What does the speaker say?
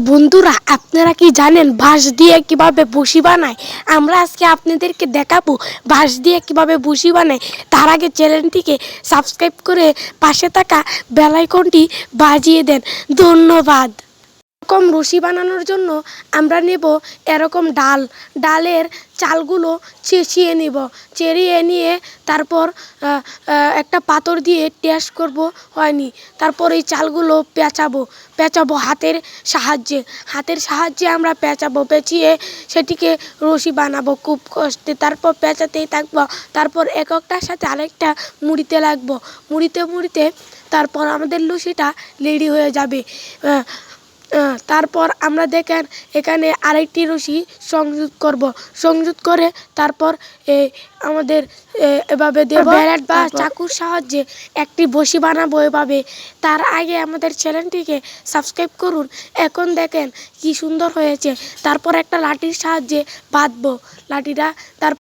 বন্ধুরা, আপনারা কি জানেন বাঁশ দিয়ে কিভাবে বড়শি বানায়? আমরা আজকে আপনাদেরকে দেখাবো বাঁশ দিয়ে কিভাবে বড়শি বানায়। তার আগে চ্যানেলটিকে সাবস্ক্রাইব করে পাশে থাকা বেল আইকনটি বাজিয়ে দেন। ধন্যবাদ। এরকম রশি বানানোর জন্য আমরা নেব এরকম ডালের চালগুলো চেঁচিয়ে নেব। চেরিয়ে নিয়ে তারপর একটা পাথর দিয়ে টেস্ট করব হয়নি, তারপর এই চালগুলো পেঁচাবো হাতের সাহায্যে আমরা পেঁচিয়ে সেটিকে রশি বানাবো খুব কষ্টে। তারপর পেঁচাতেই থাকবো, তারপর একটার সাথে আরেকটা মুড়িতে তারপর আমাদের রশিটা রেডি হয়ে যাবে। তারপর আমরা দেখেন এখানে আরেকটি রশি সংযুক্ত করে তারপর আমাদের এভাবে দেব ব্যারেট বা চাকুর সাহায্যে একটি বড়শি বানাবো এভাবে। তার আগে আমাদের চ্যানেলটিকে সাবস্ক্রাইব করুন। এখন দেখেন কি সুন্দর হয়েছে। তারপর একটা লাঠির সাহায্যে বাঁধবো লাঠিটা।